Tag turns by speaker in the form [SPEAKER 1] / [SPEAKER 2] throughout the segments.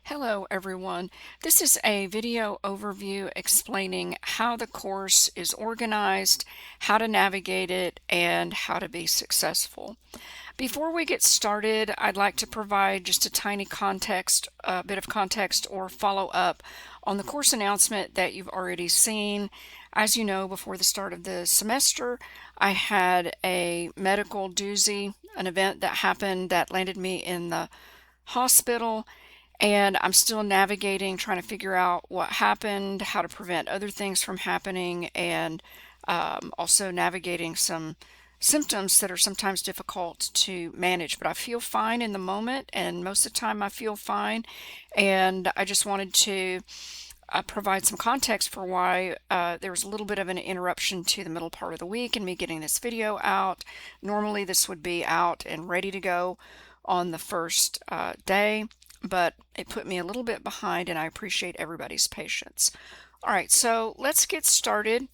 [SPEAKER 1] Hello everyone. This is a video overview explaining how the course is organized, how to navigate it, and how to be successful. Before we get started, I'd like to provide just a tiny context, a bit of context or follow up on the course announcement that you've already seen. As you know, before the start of the semester, I had a medical doozy, an event that happened that landed me in the hospital, and I'm still navigating, trying to figure out what happened, how to prevent other things from happening, and also navigating some symptoms that are sometimes difficult to manage. But I feel fine in the moment, and most of the time I feel fine. And I just wanted to provide some context for why there was a little bit of an interruption to the middle part of the week and me getting this video out. Normally, this would be out and ready to go on the first day, but it put me a little bit behind, and I appreciate everybody's patience. All right, so let's get started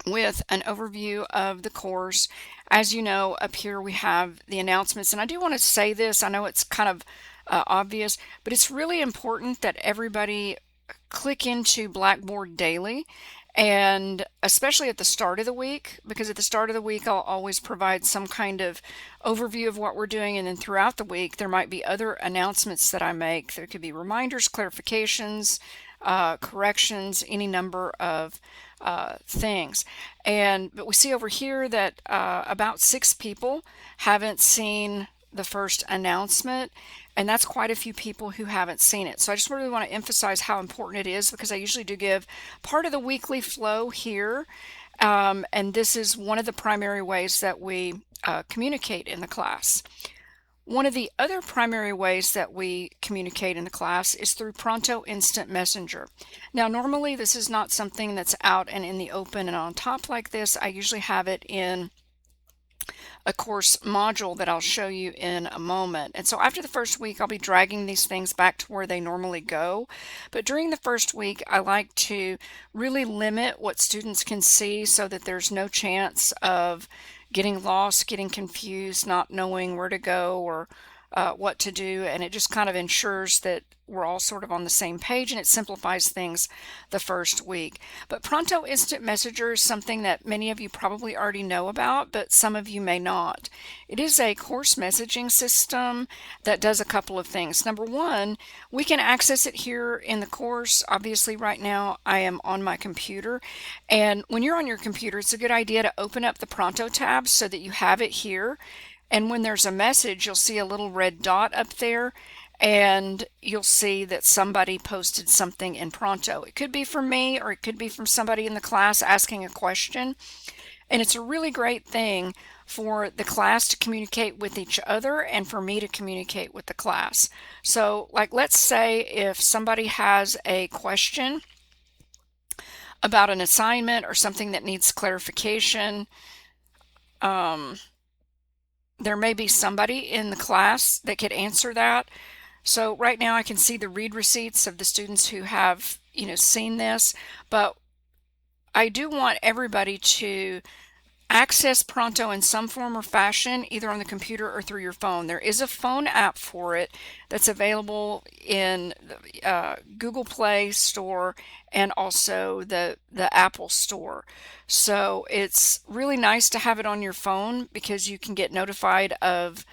[SPEAKER 1] with an overview of the course. As you know, up here we have the announcements, and I do want to say this. I know it's kind of obvious, but it's really important that everybody click into Blackboard daily, and especially at the start of the week, because at the start of the week I'll always provide some kind of overview of what we're doing, and then throughout the week there might be other announcements that I make. There could be reminders, clarifications, corrections, any number of things. But we see over here that about 6 people haven't seen the first announcement, and that's quite a few people who haven't seen it. So I just really want to emphasize how important it is, because I usually do give part of the weekly flow here, and this is one of the primary ways that we communicate in the class. One of the other primary ways that we communicate in the class is through Pronto Instant Messenger. Now, normally this is not something that's out and in the open and on top like this. I usually have it in a course module that I'll show you in a moment. And so after the first week, I'll be dragging these things back to where they normally go. But during the first week, I like to really limit what students can see so that there's no chance of getting lost, getting confused, not knowing where to go or what to do. And it just kind of ensures that we're all sort of on the same page, and it simplifies things the first week. But Pronto Instant Messenger is something that many of you probably already know about, but some of you may not. It is a course messaging system that does a couple of things. Number one, we can access it here in the course. Obviously, right now I am on my computer, and when you're on your computer, it's a good idea to open up the Pronto tab so that you have it here. And when there's a message, you'll see a little red dot up there, and you'll see that somebody posted something in Pronto. It could be from me, or it could be from somebody in the class asking a question. And it's a really great thing for the class to communicate with each other and for me to communicate with the class. So, like, let's say if somebody has a question about an assignment or something that needs clarification, there may be somebody in the class that could answer that. So right now I can see the read receipts of the students who have, seen this, but I do want everybody to access Pronto in some form or fashion, either on the computer or through your phone. There is a phone app for it that's available in Google Play Store and also the Apple Store. So it's really nice to have it on your phone, because you can get notified of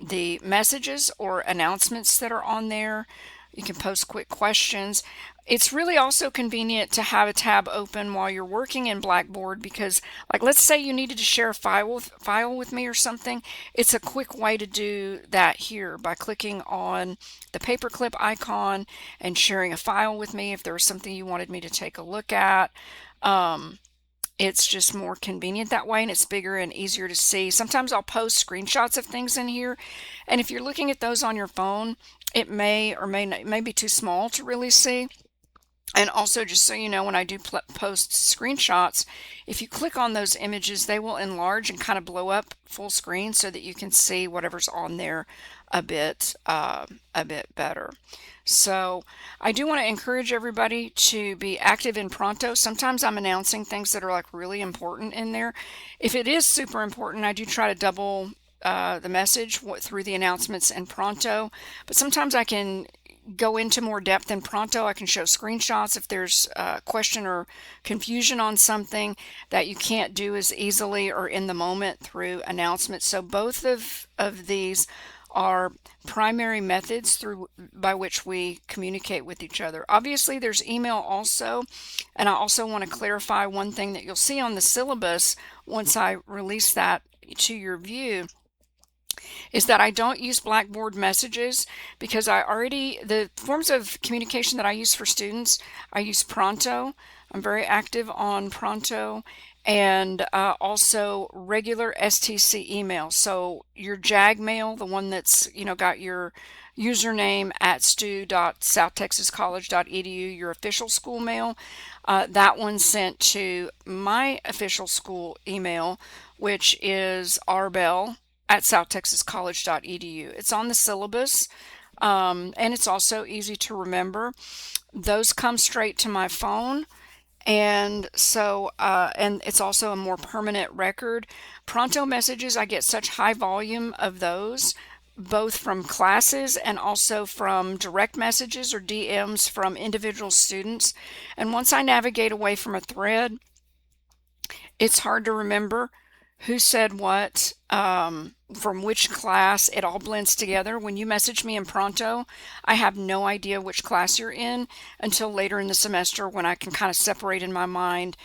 [SPEAKER 1] the messages or announcements that are on there. You can post quick questions. It's really also convenient to have a tab open while you're working in Blackboard, because, like, let's say you needed to share a file with me or something. It's a quick way to do that here by clicking on the paperclip icon and sharing a file with me if there was something you wanted me to take a look at. It's just more convenient that way, and it's bigger and easier to see. Sometimes I'll post screenshots of things in here, and if you're looking at those on your phone, it may or may not, it may be too small to really see. And also, just so you know, when I do post screenshots, if you click on those images, they will enlarge and kind of blow up full screen so that you can see whatever's on there a bit better. So I do want to encourage everybody to be active in Pronto. Sometimes I'm announcing things that are like really important in there. If it is super important, I do try to double the message through the announcements in Pronto, but sometimes I can go into more depth in Pronto. I can show screenshots if there's a question or confusion on something that you can't do as easily or in the moment through announcements. So both of these are primary methods through by which we communicate with each other. Obviously, there's email also, and I also want to clarify one thing that you'll see on the syllabus once I release that to your view, is that I don't use Blackboard messages because the forms of communication that I use for students, I use Pronto. I'm very active on Pronto, and also regular STC email. So your JAG mail, the one that's, got your username at stu.southtexascollege.edu, your official school mail, that one's sent to my official school email, which is rbell@southtexascollege.edu. It's on the syllabus, and it's also easy to remember. Those come straight to my phone, and so and it's also a more permanent record. Pronto messages, I get such high volume of those, both from classes and also from direct messages or DMs from individual students. And once I navigate away from a thread, it's hard to remember who said what, from which class. It all blends together. When you message me in Pronto, I have no idea which class you're in until later in the semester, when I can kind of separate in my mind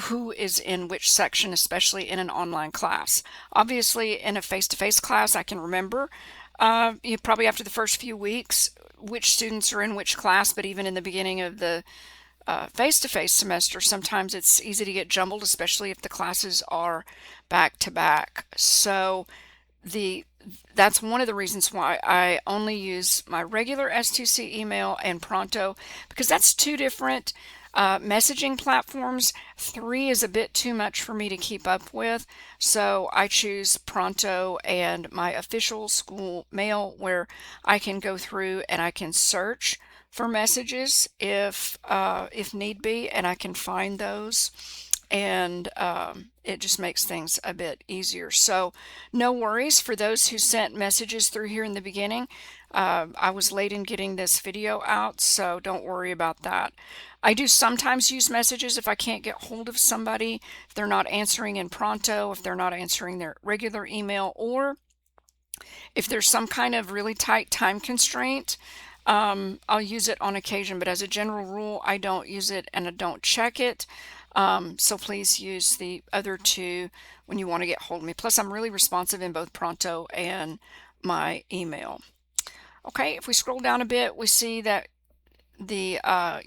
[SPEAKER 1] who is in which section, especially in an online class. Obviously, in a face-to-face class, I can remember, probably after the first few weeks, which students are in which class, but even in the beginning of the face-to-face semester, sometimes it's easy to get jumbled, especially if the classes are back to back. So that's one of the reasons why I only use my regular STC email and Pronto, because that's two different messaging platforms. Three is a bit too much for me to keep up with, so I choose Pronto and my official school mail, where I can go through and I can search for messages if need be, and I can find those, and it just makes things a bit easier. So no worries for those who sent messages through here in the beginning. I was late in getting this video out, so don't worry about that. I do sometimes use messages if I can't get hold of somebody, if they're not answering in Pronto, if they're not answering their regular email, or if there's some kind of really tight time constraint. I'll use it on occasion, but as a general rule, I don't use it and I don't check it. So please use the other two when you want to get hold of me. Plus, I'm really responsive in both Pronto and my email. Okay, if we scroll down a bit, we see that the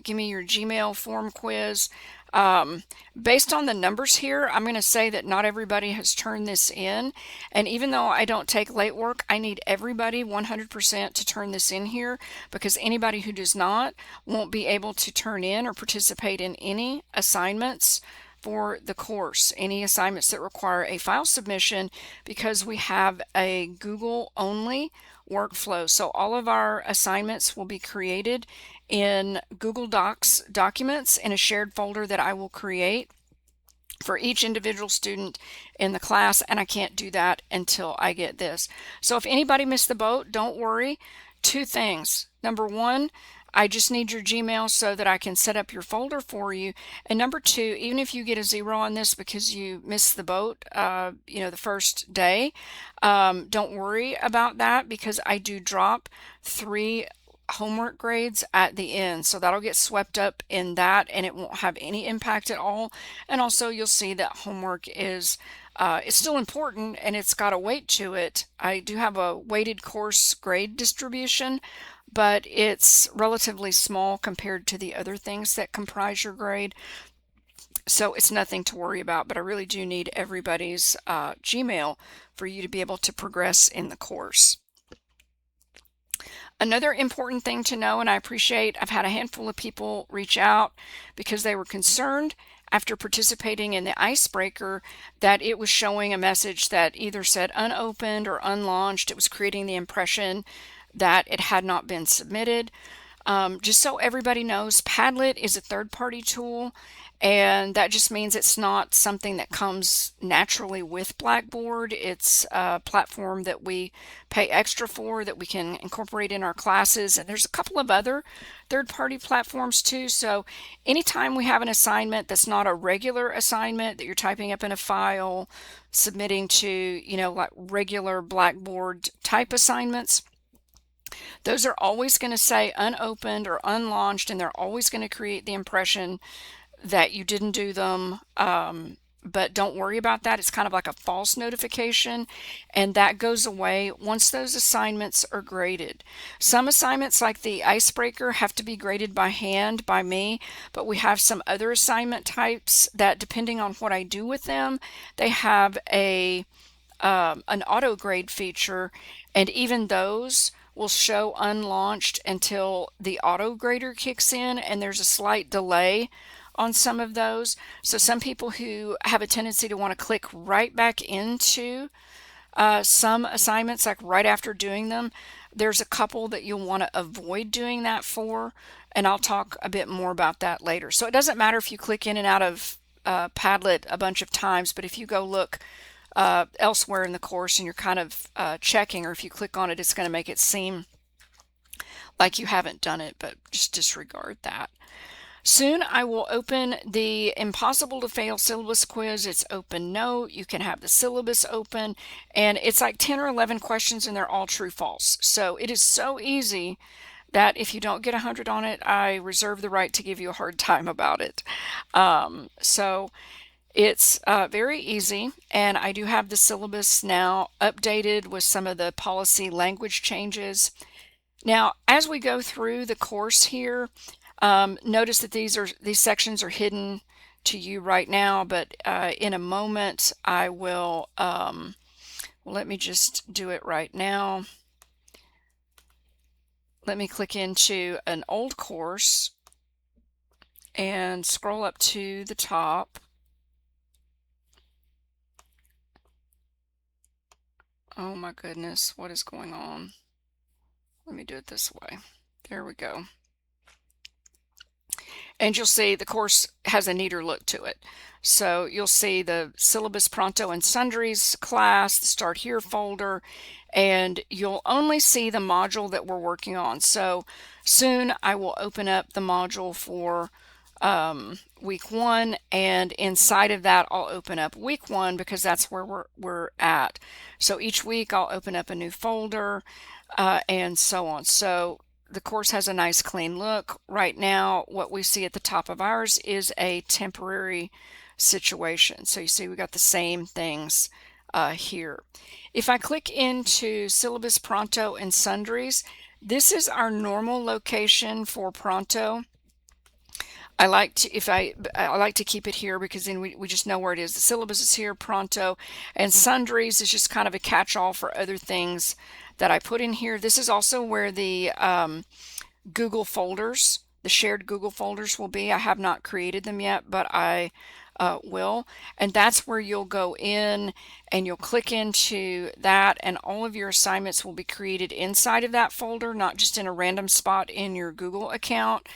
[SPEAKER 1] give me your Gmail form quiz. Based on the numbers here, I'm going to say that not everybody has turned this in. And even though I don't take late work, I need everybody 100% to turn this in here, because anybody who does not won't be able to turn in or participate in any assignments for the course, any assignments that require a file submission, because we have a Google only workflow. So all of our assignments will be created in Google Docs documents in a shared folder that I will create for each individual student in the class, and I can't do that until I get this. So if anybody missed the boat, don't worry. Two things. Number one, I just need your Gmail so that I can set up your folder for you. And number two, even if you get a 0 on this because you missed the boat, the first day, don't worry about that, because I do drop 3 homework grades at the end. So that'll get swept up in that, and it won't have any impact at all. And also you'll see that homework is it's still important and it's got a weight to it. I do have a weighted course grade distribution, but it's relatively small compared to the other things that comprise your grade. So it's nothing to worry about, but I really do need everybody's Gmail for you to be able to progress in the course. Another important thing to know, and I appreciate, I've had a handful of people reach out because they were concerned after participating in the icebreaker that it was showing a message that either said unopened or unlaunched. It was creating the impression that it had not been submitted. Just so everybody knows, Padlet is a third-party tool, and that just means it's not something that comes naturally with Blackboard. It's a platform that we pay extra for that we can incorporate in our classes. And there's a couple of other third-party platforms too. So anytime we have an assignment that's not a regular assignment that you're typing up in a file, submitting to, like regular Blackboard type assignments, those are always going to say unopened or unlaunched, and they're always going to create the impression that you didn't do them. But don't worry about that. It's kind of like a false notification, and that goes away once those assignments are graded. Some assignments, like the icebreaker, have to be graded by hand by me, but we have some other assignment types that, depending on what I do with them, they have an auto grade feature, and even those will show unlaunched until the auto grader kicks in, and there's a slight delay on some of those. So some people who have a tendency to want to click right back into some assignments, like right after doing them, there's a couple that you'll want to avoid doing that for, and I'll talk a bit more about that later. So it doesn't matter if you click in and out of Padlet a bunch of times, but if you go look elsewhere in the course and you're kind of checking, or if you click on it, it's going to make it seem like you haven't done it, but just disregard that. Soon I will open the Impossible to Fail syllabus quiz. It's open note. You can have the syllabus open, and it's like 10 or 11 questions, and they're all true false. So it is so easy that if you don't get 100 on it, I reserve the right to give you a hard time about it. So it's very easy, and I do have the syllabus now updated with some of the policy language changes. Now, as we go through the course here, notice that these sections are hidden to you right now, but in a moment I will, well, let me just do it right now. Let me click into an old course and scroll up to the top. Oh my goodness, what is going on? Let me do it this way. There we go. And you'll see the course has a neater look to it. So you'll see the Syllabus Pronto and Sundries class, the Start Here folder, and you'll only see the module that we're working on. So soon I will open up the module for week 1, and inside of that I'll open up week 1 because that's where we're at. So each week I'll open up a new folder and so on. So the course has a nice clean look. Right now, what we see at the top of ours is a temporary situation. So you see we got the same things here. If I click into Syllabus Pronto and Sundries, this is our normal location for Pronto. I like to keep it here because then we just know where it is. The syllabus is here, Pronto, and Sundries is just kind of a catch-all for other things that I put in here. This is also where the Google folders, the shared Google folders will be. I have not created them yet, but I will. And that's where you'll go in and you'll click into that, and all of your assignments will be created inside of that folder, not just in a random spot in your Google account.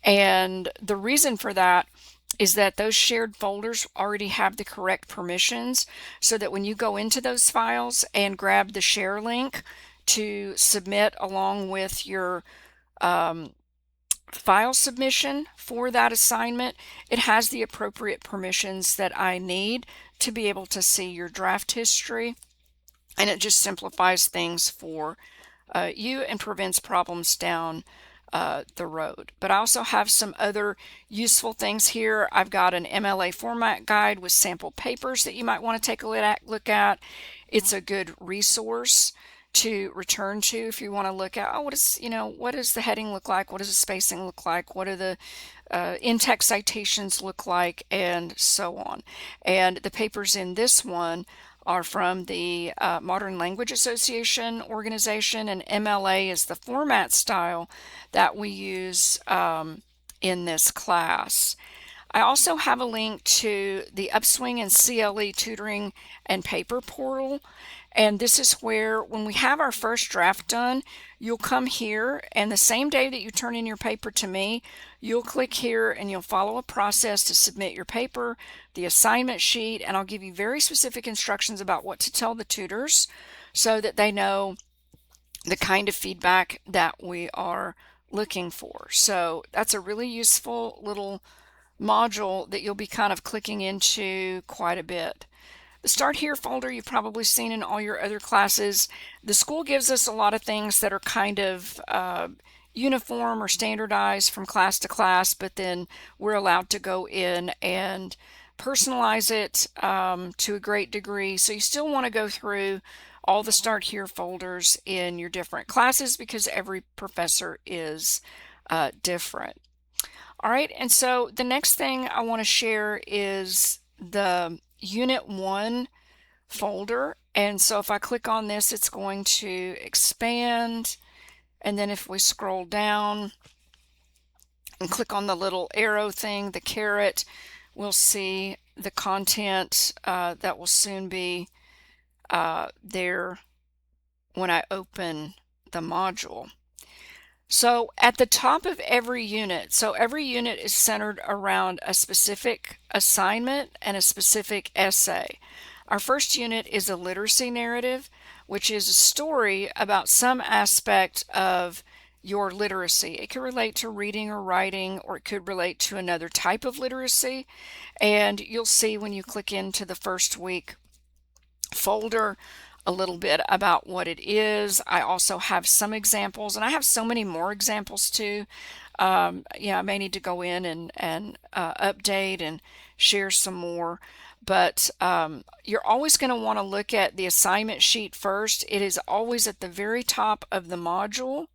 [SPEAKER 1] And the reason for that is that those shared folders already have the correct permissions, so that when you go into those files and grab the share link to submit along with your file submission for that assignment, it has the appropriate permissions that I need to be able to see your draft history, and it just simplifies things for you and prevents problems down the road. But I also have some other useful things here. I've got an MLA format guide with sample papers that you might want to take a look at. It's a good resource to return to if you want to look at, what does the heading look like? What does the spacing look like? What do the in-text citations look like? And so on. And the papers in this one are from the Modern Language Association organization, and MLA is the format style that we use in this class. I also have a link to the Upswing and CLE tutoring and paper portal, And this is where, when we have our first draft done, you'll come here, and the same day that you turn in your paper to me, you'll click here and you'll follow a process to submit your paper, the assignment sheet, and I'll give you very specific instructions about what to tell the tutors so that they know the kind of feedback that we are looking for. So that's a really useful little module that you'll be kind of clicking into quite a bit. The Start Here folder you've probably seen in all your other classes. The school gives us a lot of things that are kind of uniform or standardized from class to class, but then we're allowed to go in and personalize it to a great degree. So you still want to go through all the Start Here folders in your different classes because every professor is different. All right, and so the next thing I want to share is the Unit 1 folder. And so if I click on this, it's going to expand. And then if we scroll down and click on the little arrow thing, the caret, we'll see the content that will soon be there when I open the module. So at the top of every unit, so every unit is centered around a specific assignment and a specific essay. Our first unit is a literacy narrative, which is a story about some aspect of your literacy. It could relate to reading or writing, or it could relate to another type of literacy. And you'll see when you click into the first week folder a little bit about what it is. I also have some examples, and I have so many more examples too. I may need to go in and update and share some more. But you're always going to want to look at the assignment sheet first. It is always at the very top of the module,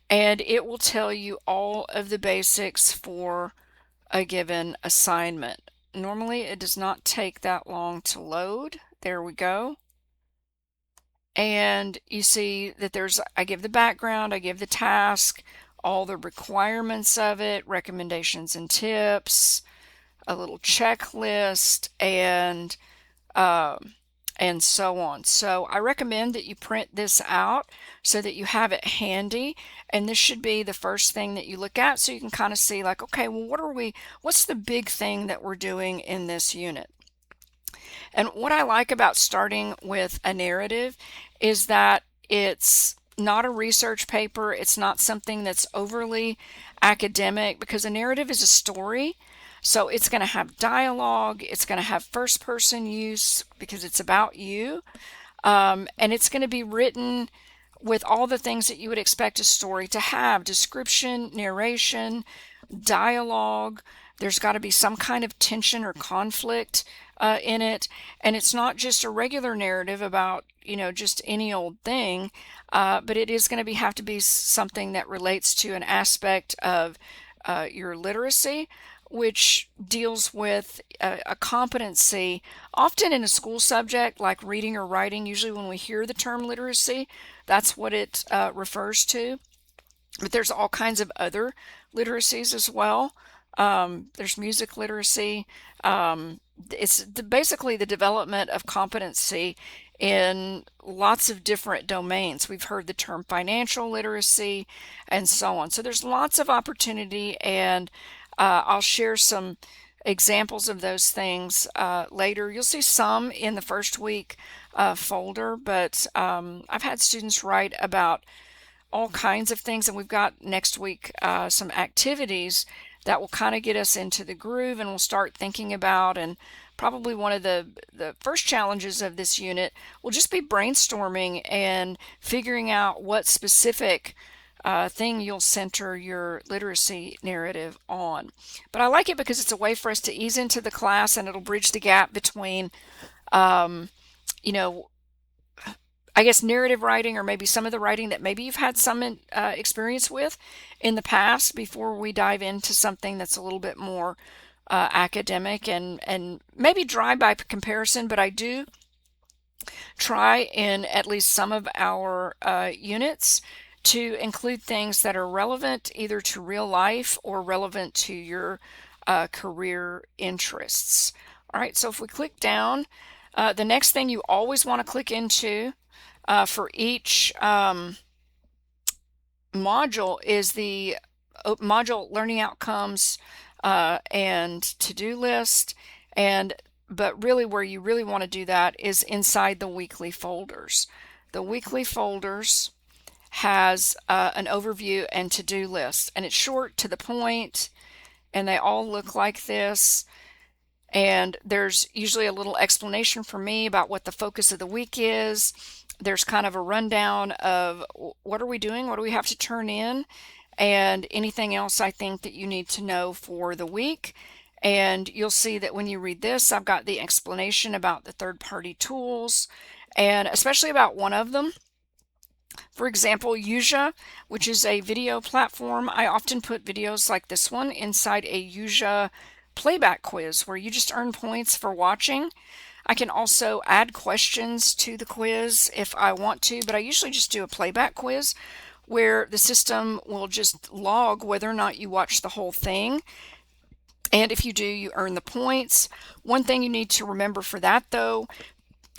[SPEAKER 1] and it will tell you all of the basics for a given assignment. Normally, it does not take that long to load. There we go. And you see that I give the background, I give the task, all the requirements of it, recommendations and tips, a little checklist, and so on. So I recommend that you print this out so that you have it handy, and this should be the first thing that you look at so you can kind of see like, okay, well, what's the big thing that we're doing in this unit? And what I like about starting with a narrative is that it's not a research paper. It's not something that's overly academic, because a narrative is a story. So it's going to have dialogue. It's going to have first person use because it's about you. And it's going to be written with all the things that you would expect a story to have: description, narration, dialogue. There's got to be some kind of tension or conflict in it. And it's not just a regular narrative about, just any old thing, but it is going to have to be something that relates to an aspect of your literacy, which deals with a competency, often in a school subject like reading or writing. Usually when we hear the term literacy, that's what it refers to. But there's all kinds of other literacies as well. There's music literacy. It's basically the development of competency in lots of different domains. We've heard the term financial literacy and so on. So there's lots of opportunity, and I'll share some examples of those things later. You'll see some in the first week folder, but I've had students write about all kinds of things, and we've got next week some activities that will kind of get us into the groove, and we'll start thinking about, and probably one of the first challenges of this unit will just be brainstorming and figuring out what specific thing you'll center your literacy narrative on. But I like it because it's a way for us to ease into the class, and it'll bridge the gap between I guess narrative writing, or maybe some of the writing that maybe you've had some experience with in the past, before we dive into something that's a little bit more academic and maybe dry by comparison. But I do try in at least some of our units to include things that are relevant either to real life or relevant to your career interests. All right, so if we click down, The next thing you always want to click into for each module is the module learning outcomes and to-do list. But really where you really want to do that is inside the weekly folders. The weekly folders has an overview and to-do list, and it's short, to the point, and they all look like this. And there's usually a little explanation for me about what the focus of the week is. There's kind of a rundown of what are we doing, what do we have to turn in, and anything else I think that you need to know for the week. And you'll see that when you read this, I've got the explanation about the third-party tools, and especially about one of them. For example, Yuja, which is a video platform. I often put videos like this one inside a Yuja playback quiz where you just earn points for watching. I can also add questions to the quiz if I want to, but I usually just do a playback quiz where the system will just log whether or not you watch the whole thing. And if you do, you earn the points. One thing you need to remember for that, though,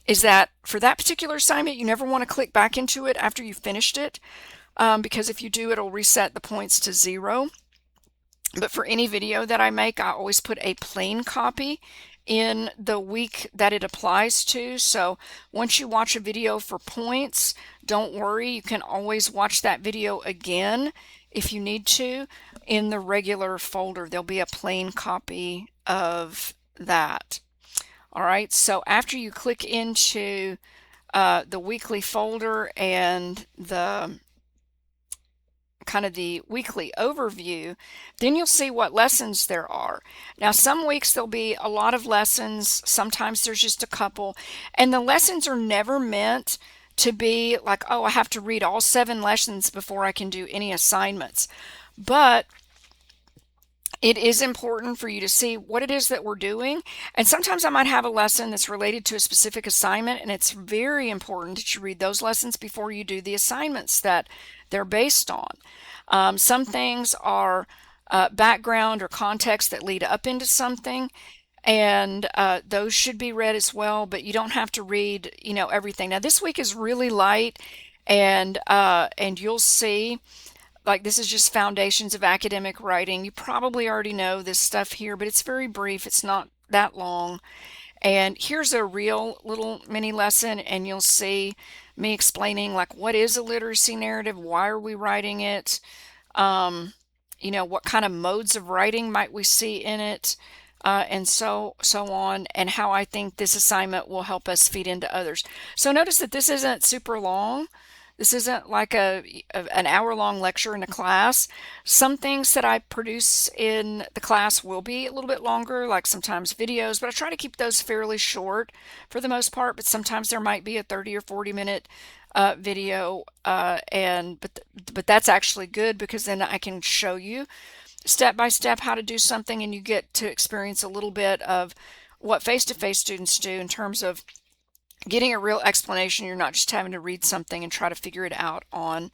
[SPEAKER 1] is that for that particular assignment, you never want to click back into it after you've finished it, because if you do, it'll reset the points to 0. But for any video that I make, I always put a plain copy in the week that it applies to. So once you watch a video for points, don't worry, you can always watch that video again if you need to in the regular folder. There'll be a plain copy of that. All right, so after you click into the weekly folder and the kind of the weekly overview, then you'll see what lessons there are. Now, some weeks there'll be a lot of lessons, sometimes there's just a couple, and the lessons are never meant to be like, oh, I have to read all 7 lessons before I can do any assignments. But it is important for you to see what it is that we're doing. And sometimes I might have a lesson that's related to a specific assignment, and it's very important that you read those lessons before you do the assignments that they're based on. Some things are background or context that lead up into something, and those should be read as well, but you don't have to read, everything. Now, this week is really light, and you'll see, like, this is just foundations of academic writing. You probably already know this stuff here, but it's very brief. It's not that long. And here's a real little mini lesson, and you'll see me explaining, like, what is a literacy narrative? Why are we writing it? What kind of modes of writing might we see in it? And so on, and how I think this assignment will help us feed into others. So notice that this isn't super long. This isn't like an hour-long lecture in a class. Some things that I produce in the class will be a little bit longer, like sometimes videos, but I try to keep those fairly short for the most part, but sometimes there might be a 30 or 40-minute video, but that's actually good because then I can show you step by step how to do something, and you get to experience a little bit of what face-to-face students do in terms of getting a real explanation. You're not just having to read something and try to figure it out on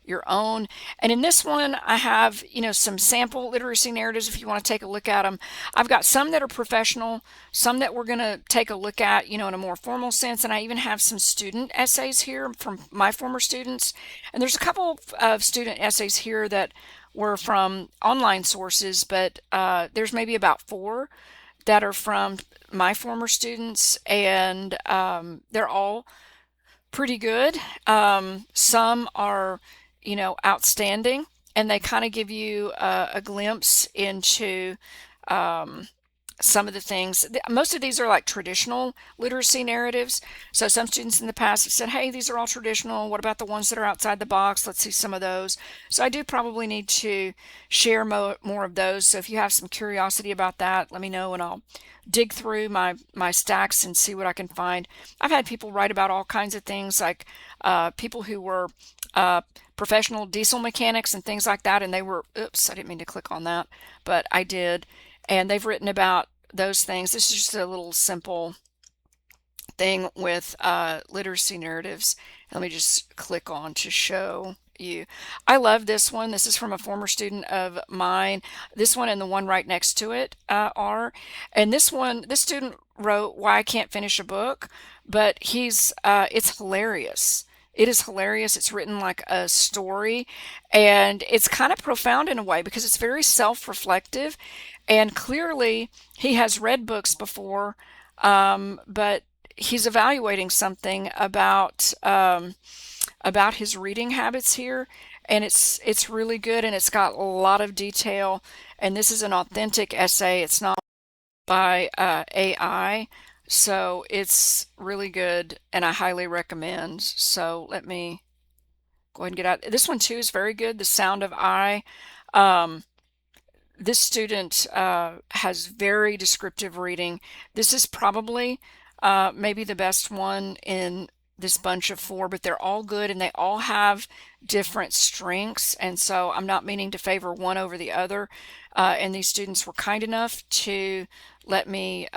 [SPEAKER 1] your own. And in this one, I have, some sample literacy narratives if you want to take a look at them. I've got some that are professional, some that we're going to take a look at, in a more formal sense. And I even have some student essays here from my former students. And there's a couple of student essays here that were from online sources, but there's maybe about 4 that are from my former students, and they're all pretty good. Some are, outstanding, and they kind of give you a glimpse into some of the things. Most of these are like traditional literacy narratives. So some students in the past have said, hey, these are all traditional. What about the ones that are outside the box? Let's see some of those. So I do probably need to share more of those. So if you have some curiosity about that, let me know, and I'll dig through my stacks and see what I can find. I've had people write about all kinds of things, like people who were professional diesel mechanics and things like that, and they were, oops, I didn't mean to click on that, but I did. And they've written about those things. This is just a little simple thing with literacy narratives. Let me just click on to show you. I love this one. This is from a former student of mine. This one and the one right next to it are. And this student wrote Why I Can't Finish a Book, but it's hilarious. It is hilarious. It's written like a story, and it's kind of profound in a way because it's very self-reflective, and clearly he has read books before, but he's evaluating something about his reading habits here, and it's really good, and it's got a lot of detail, and this is an authentic essay. It's not by AI, so it's really good, and I highly recommend. So let me go ahead and get out. This one too is very good. The Sound of I. Um, this student has very descriptive reading. This is probably maybe the best one in this bunch of four, but they're all good and they all have different strengths. And so I'm not meaning to favor one over the other. And these students were kind enough to let me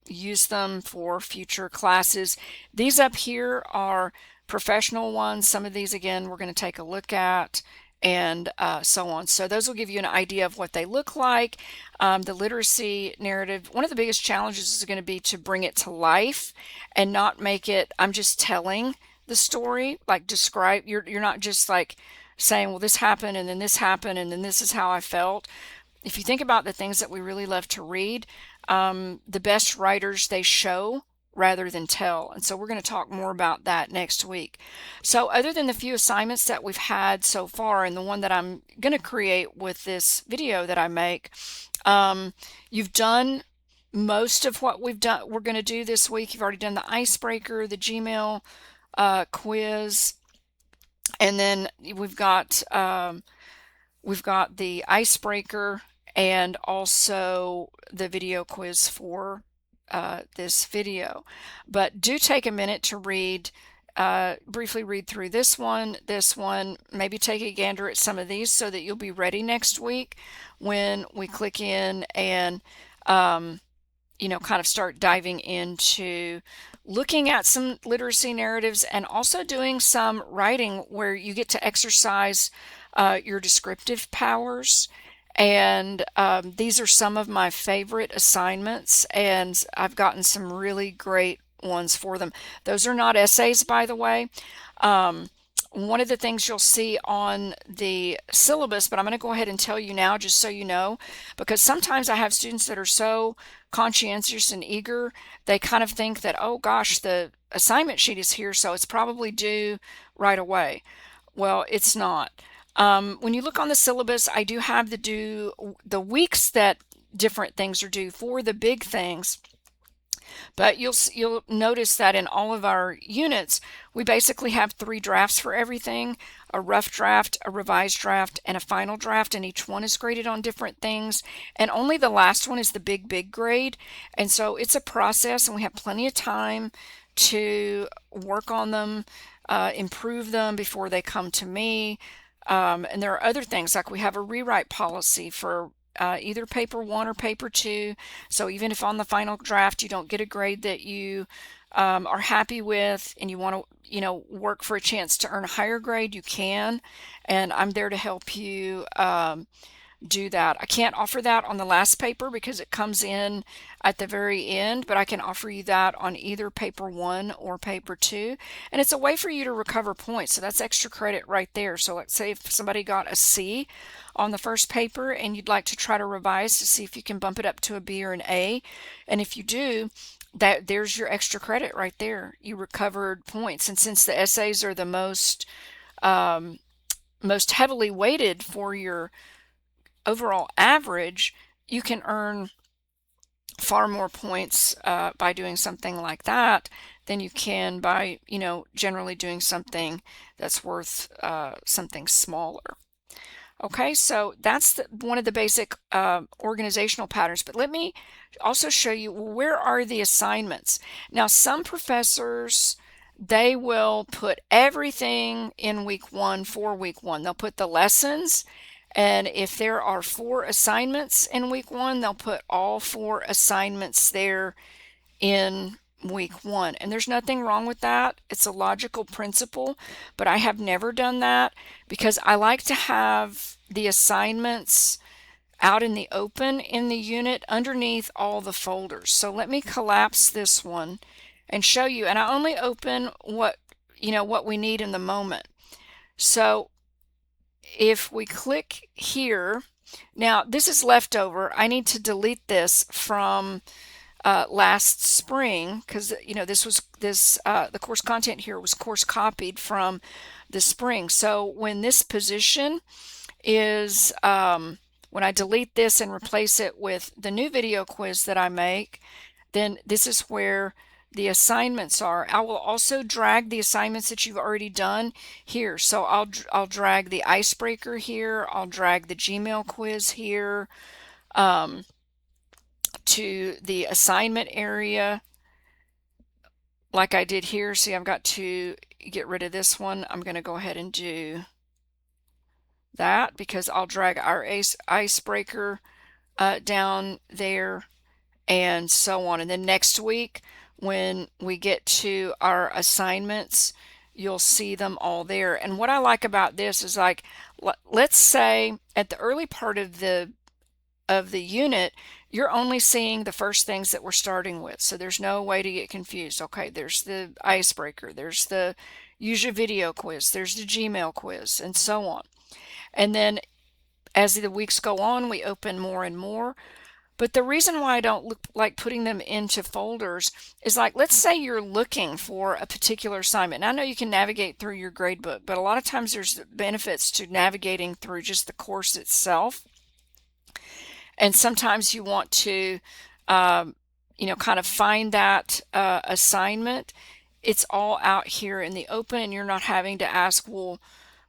[SPEAKER 1] use them for future classes. These up here are professional ones. Some of these, again, we're going to take a look at, and so on. So those will give you an idea of what they look like. The literacy narrative, one of the biggest challenges is going to be to bring it to life and not make it, I'm just telling the story, like describe, you're not just like saying, well, this happened and then this happened and then this is how I felt. If you think about the things that we really love to read, the best writers, they show rather than tell. And so we're going to talk more about that next week. So other than the few assignments that we've had so far and the one that I'm going to create with this video that I make, you've done most of what we're going to do this week. You've already done the icebreaker, the Gmail quiz, and then we've got the icebreaker and also the video quiz for this video. But do take a minute to briefly read through this one, maybe take a gander at some of these so that you'll be ready next week when we click in and, kind of start diving into looking at some literacy narratives and also doing some writing where you get to exercise your descriptive powers. And these are some of my favorite assignments, and I've gotten some really great ones for them. Those are not essays, by the way. One of the things you'll see on the syllabus, but I'm going to go ahead and tell you now just so you know, because sometimes I have students that are so conscientious and eager, they kind of think that, oh gosh, the assignment sheet is here, so it's probably due right away. Well, it's not. When you look on the syllabus, I do have the weeks that different things are due for the big things. But you'll notice that in all of our units, we basically have 3 drafts for everything: a rough draft, a revised draft, and a final draft, and each one is graded on different things. And only the last one is the big grade. And so it's a process, and we have plenty of time to work on them, improve them before they come to me. And there are other things, like we have a rewrite policy for either paper 1 or paper 2. So even if on the final draft you don't get a grade that you are happy with and you want to, work for a chance to earn a higher grade, you can. And I'm there to help you do that. I can't offer that on the last paper because it comes in at the very end, but I can offer you that on either paper 1 or paper 2. And it's a way for you to recover points. So that's extra credit right there. So let's say if somebody got a C on the first paper and you'd like to try to revise to see if you can bump it up to a B or an A. And if you do, there's your extra credit right there. You recovered points. And since the essays are the most heavily weighted for your overall average, you can earn far more points by doing something like that than you can by, generally doing something that's worth something smaller. Okay, so that's one of the basic organizational patterns. But let me also show you, where are the assignments? Now, some professors, they will put everything in week 1 for week 1. They'll put the lessons, and if there are 4 assignments in week 1, they'll put all 4 assignments there in week 1. And there's nothing wrong with that. It's a logical principle, but I have never done that because I like to have the assignments out in the open in the unit underneath all the folders. So let me collapse this one and show you, and I only open what what we need in the moment. So if we click here, now this is leftover. I need to delete this from last spring, because the course content here was course copied from the spring. So when this position is when I delete this and replace it with the new video quiz that I make, then this is where the assignments are. I will also drag the assignments that you've already done here. So I'll drag the icebreaker here. I'll drag the Gmail quiz here to the assignment area like I did here. See, I've got to get rid of this one. I'm going to go ahead and do that because I'll drag our icebreaker down there and so on. And then next week when we get to our assignments, you'll see them all there. And what I like about this is, like, let's say at the early part of the unit, you're only seeing the first things that we're starting with. So there's no way to get confused. Okay, there's the icebreaker, there's the use your video quiz, there's the Gmail quiz, and so on. And then as the weeks go on, we open more and more. But the reason why I don't like putting them into folders is, like, let's say you're looking for a particular assignment. And I know you can navigate through your gradebook, but a lot of times there's benefits to navigating through just the course itself. And sometimes you want to, kind of find that assignment. It's all out here in the open, and you're not having to ask, well,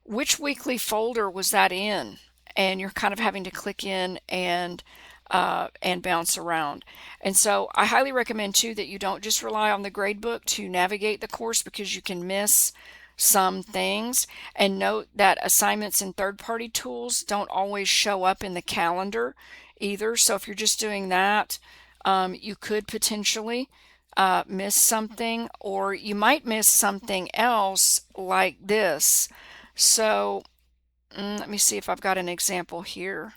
[SPEAKER 1] which weekly folder was that in? And you're kind of having to click in and bounce around. And so I highly recommend too that you don't just rely on the gradebook to navigate the course, because you can miss some things. And note that assignments and third-party tools don't always show up in the calendar either. So if you're just doing that, you could potentially miss something, or you might miss something else like this. So let me see if I've got an example here.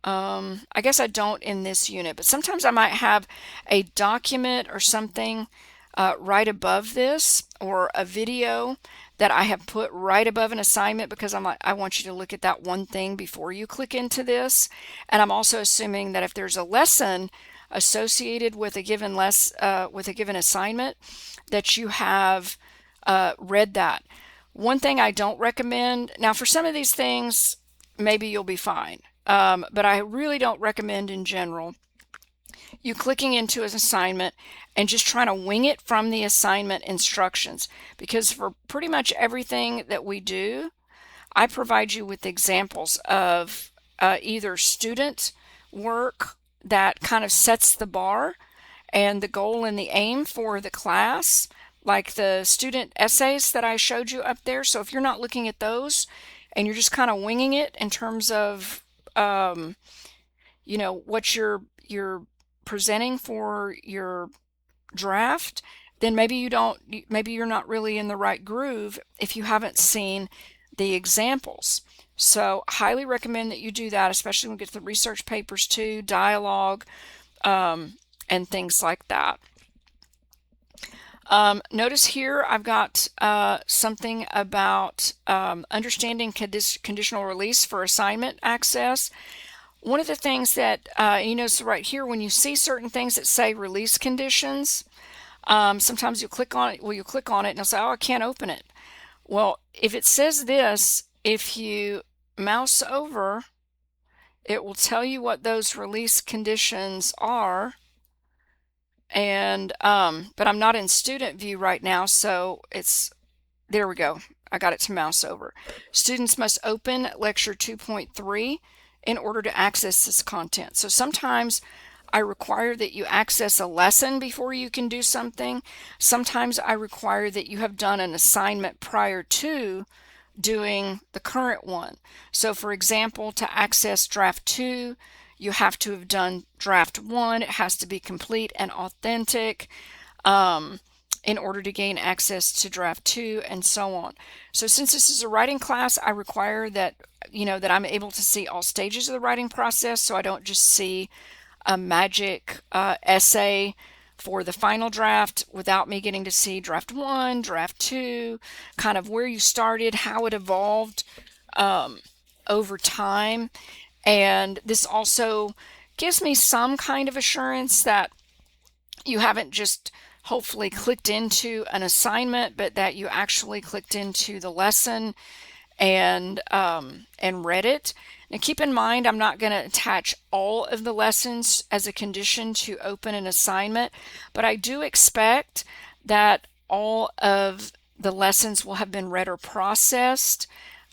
[SPEAKER 1] I guess I don't in this unit, but sometimes I might have a document or something right above this, or a video that I have put right above an assignment, because I'm like, I want you to look at that one thing before you click into this. And I'm also assuming that if there's a lesson associated with a given assignment, that you have read that. One thing I don't recommend, now for some of these things, maybe you'll be fine. But I really don't recommend in general you clicking into an assignment and just trying to wing it from the assignment instructions, because for pretty much everything that we do, I provide you with examples of either student work that kind of sets the bar and the goal and the aim for the class, like the student essays that I showed you up there. So if you're not looking at those and you're just kind of winging it in terms of what you're presenting for your draft, then maybe you're not really in the right groove if you haven't seen the examples. So highly recommend that you do that, especially when we get to the research papers too, dialogue, and things like that. Notice here I've got something about understanding conditional release for assignment access. One of the things that you notice right here, when you see certain things that say release conditions, sometimes you'll click on it. Well, you'll click on it and it'll say, "Oh, I can't open it." Well, if it says this, if you mouse over, it will tell you what those release conditions are. And but I'm not in student view right now, so there we go. I got it to mouse over. Students must open lecture 2.3 in order to access this content. So sometimes I require that you access a lesson before you can do something. Sometimes I require that you have done an assignment prior to doing the current one. So for example, to access draft 2, you have to have done draft 1. It has to be complete and authentic in order to gain access to draft 2, and so on. So since this is a writing class, I require that that I'm able to see all stages of the writing process, so I don't just see a magic essay for the final draft without me getting to see draft one, draft two, kind of where you started, how it evolved over time. And this also gives me some kind of assurance that you haven't just hopefully clicked into an assignment, but that you actually clicked into the lesson and read it. Now keep in mind, I'm not going to attach all of the lessons as a condition to open an assignment, but I do expect that all of the lessons will have been read or processed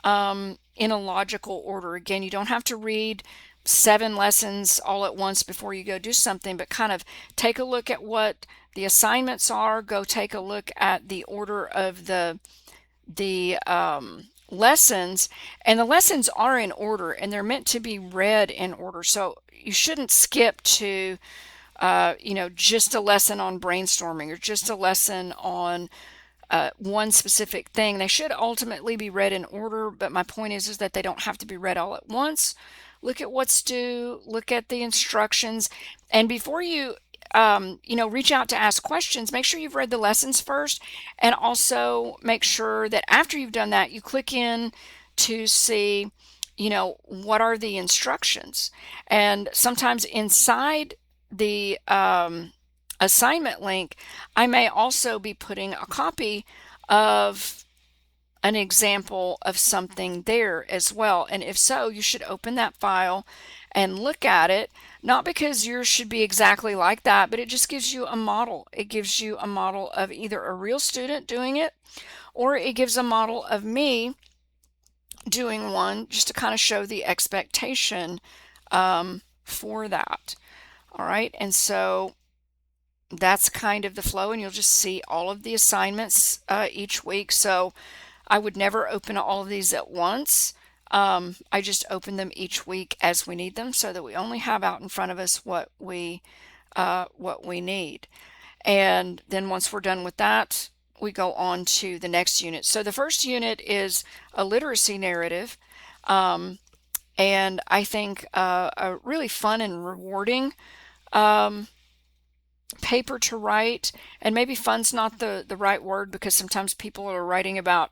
[SPEAKER 1] in a logical order. Again, you don't have to read 7 lessons all at once before you go do something, but kind of take a look at what the assignments are, go take a look at the order of the lessons, and the lessons are in order and they're meant to be read in order. So you shouldn't skip to just a lesson on brainstorming or just a lesson on one specific thing. They should ultimately be read in order, but my point is that they don't have to be read all at once. Look at what's due, look at the instructions, and before you reach out to ask questions, make sure you've read the lessons first, and also make sure that after you've done that, you click in to see, what are the instructions. And sometimes inside the assignment link, I may also be putting a copy of an example of something there as well. And if so, you should open that file and look at it, not because yours should be exactly like that, but it just gives you a model. It gives you a model of either a real student doing it, or it gives a model of me doing one, just to kind of show the expectation for that. All right, and so that's kind of the flow, and you'll just see all of the assignments each week. So I would never open all of these at once. I just open them each week as we need them, so that we only have out in front of us what we need. And then once we're done with that, we go on to the next unit. So the first unit is a literacy narrative, and I think a really fun and rewarding paper to write. And maybe fun's not the right word, because sometimes people are writing about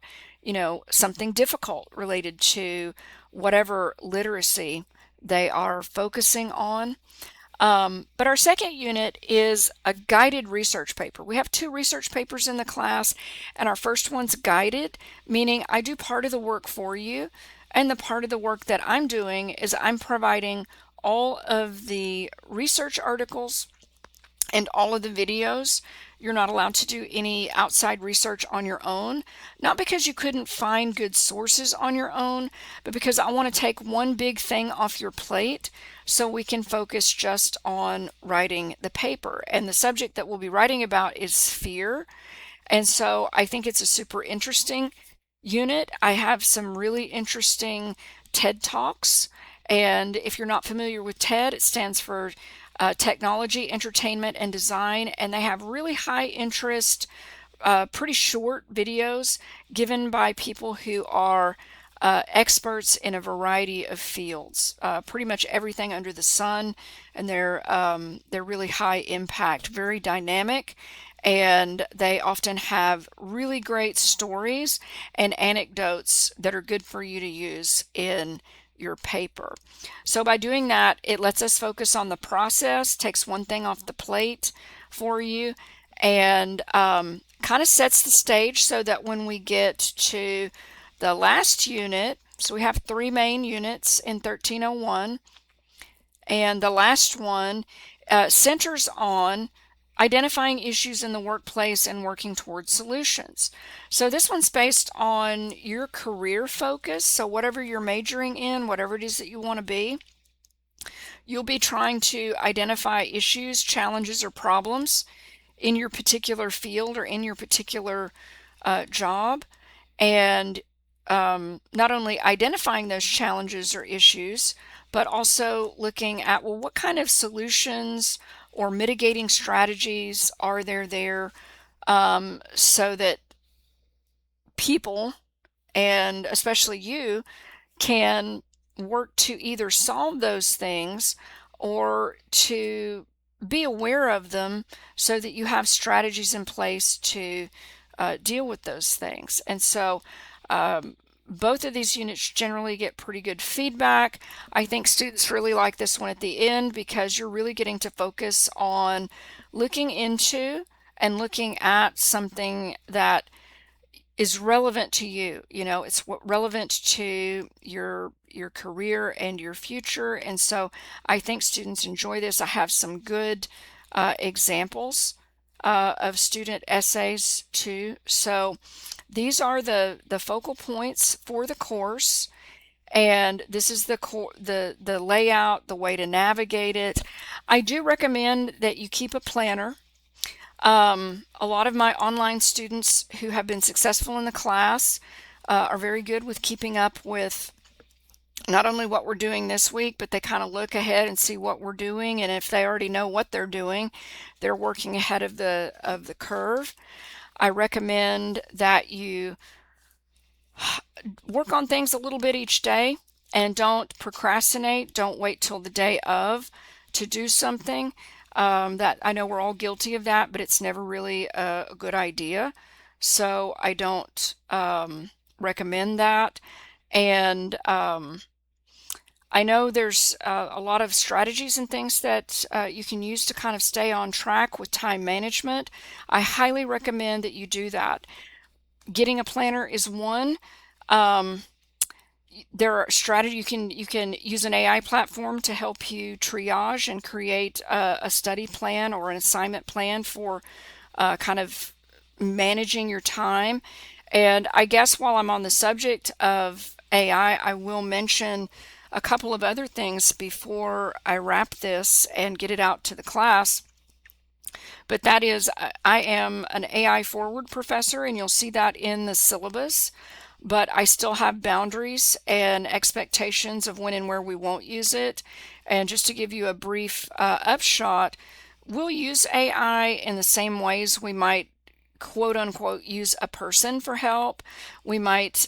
[SPEAKER 1] something difficult related to whatever literacy they are focusing on. But our second unit is a guided research paper. We have 2 research papers in the class, and our first one's guided, meaning I do part of the work for you, and the part of the work that I'm doing is I'm providing all of the research articles and all of the videos. You're not allowed to do any outside research on your own, not because you couldn't find good sources on your own, but because I want to take one big thing off your plate so we can focus just on writing the paper. And the subject that we'll be writing about is fear. And so I think it's a super interesting unit. I have some really interesting TED Talks. And if you're not familiar with TED, it stands for Technology, Entertainment, and Design, and they have really high interest, pretty short videos given by people who are experts in a variety of fields, pretty much everything under the sun, and they're really high impact, very dynamic, and they often have really great stories and anecdotes that are good for you to use in your paper. So by doing that, it lets us focus on the process, takes one thing off the plate for you, and kind of sets the stage so that when we get to the last unit, so we have 3 main units in 1301, and the last one centers on identifying issues in the workplace and working towards solutions. So this one's based on your career focus. So whatever you're majoring in, whatever it is that you want to be, you'll be trying to identify issues, challenges, or problems in your particular field or in your particular job. And not only identifying those challenges or issues, but also looking at, well, what kind of solutions or mitigating strategies are there so that people, and especially you, can work to either solve those things or to be aware of them so that you have strategies in place to deal with those things. And so both of these units generally get pretty good feedback. I think students really like this one at the end because you're really getting to focus on looking into and looking at something that is relevant to you. You know, it's relevant to your career and your future. And so I think students enjoy this. I have some good examples of student essays too. So these are the focal points for the course. And this is the layout, the way to navigate it. I do recommend that you keep a planner. A lot of my online students who have been successful in the class are very good with keeping up with not only what we're doing this week, but they kind of look ahead and see what we're doing. And if they already know what they're doing, they're working ahead of the curve. I recommend that you work on things a little bit each day and don't procrastinate. Don't wait till the day of to do something. That I know we're all guilty of that, but it's never really a good idea. So I don't recommend that. And I know there's a lot of strategies and things that you can use to kind of stay on track with time management. I highly recommend that you do that. Getting a planner is one. Um, there are strategies. You can use an AI platform to help you triage and create a study plan or an assignment plan for kind of managing your time. And I guess while I'm on the subject of AI, I will mention a couple of other things before I wrap this and get it out to the class. But that is, I am an AI forward professor, and you'll see that in the syllabus. But I still have boundaries and expectations of when and where we won't use it. And just to give you a brief upshot, we'll use AI in the same ways we might quote unquote use a person for help. We might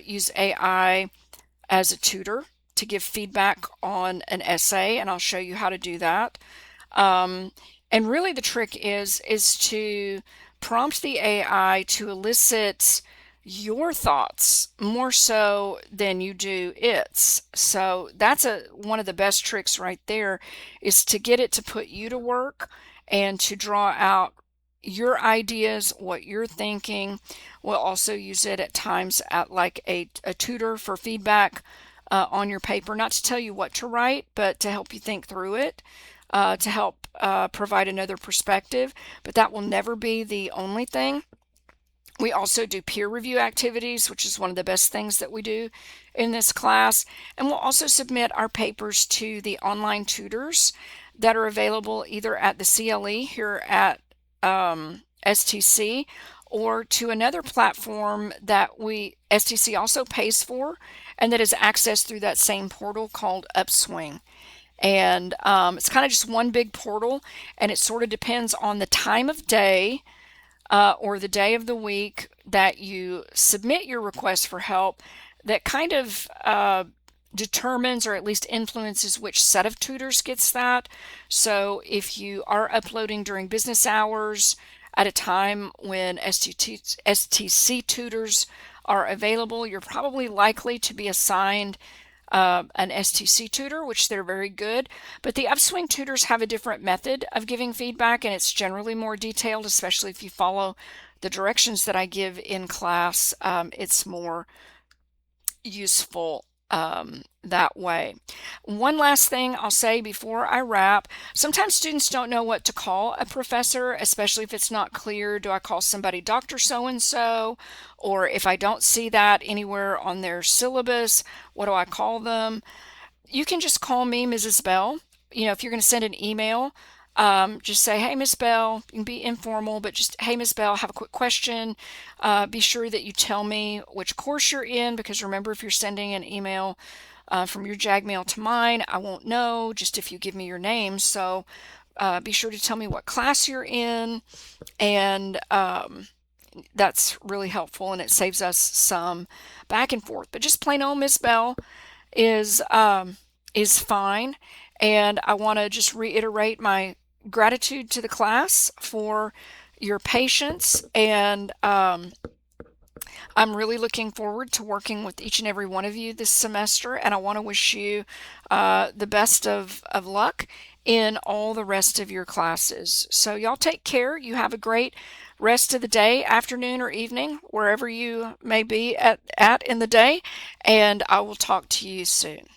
[SPEAKER 1] use AI as a tutor to give feedback on an essay, and I'll show you how to do that. Um, and really the trick is to prompt the AI to elicit your thoughts more so than you do its. So that's one of the best tricks right there, is to get it to put you to work and to draw out your ideas, what you're thinking. We'll also use it at times at like a tutor for feedback on your paper, not to tell you what to write, but to help you think through it, to help provide another perspective. But that will never be the only thing. We also do peer review activities, which is one of the best things that we do in this class. And we'll also submit our papers to the online tutors that are available either at the CLE here at STC, or to another platform that STC also pays for, and that is accessed through that same portal called Upswing. And it's kind of just one big portal, and it sort of depends on the time of day or the day of the week that you submit your request for help, that kind of determines or at least influences which set of tutors gets that. So if you are uploading during business hours at a time when STC tutors are available, you're probably likely to be assigned an STC tutor, which they're very good. But the Upswing tutors have a different method of giving feedback, and it's generally more detailed, especially if you follow the directions that I give in class. It's more useful that way. One last thing I'll say before I wrap: sometimes students don't know what to call a professor, especially if it's not clear. Do I call somebody Dr. So-and-so? Or if I don't see that anywhere on their syllabus, what do I call them? You can just call me Mrs. Bell. You know, if you're going to send an email, just say, hey, Miss Bell. You can be informal, but just, hey, Miss Bell, have a quick question. Be sure that you tell me which course you're in, because remember, if you're sending an email from your JAG mail to mine, I won't know just if you give me your name. So be sure to tell me what class you're in, and that's really helpful, and it saves us some back and forth. But just plain old Miss Bell is fine. And I want to just reiterate my gratitude to the class for your patience, and I'm really looking forward to working with each and every one of you this semester, and I want to wish you the best of luck in all the rest of your classes. So y'all take care. You have a great rest of the day, afternoon, or evening, wherever you may be at in the day, and I will talk to you soon.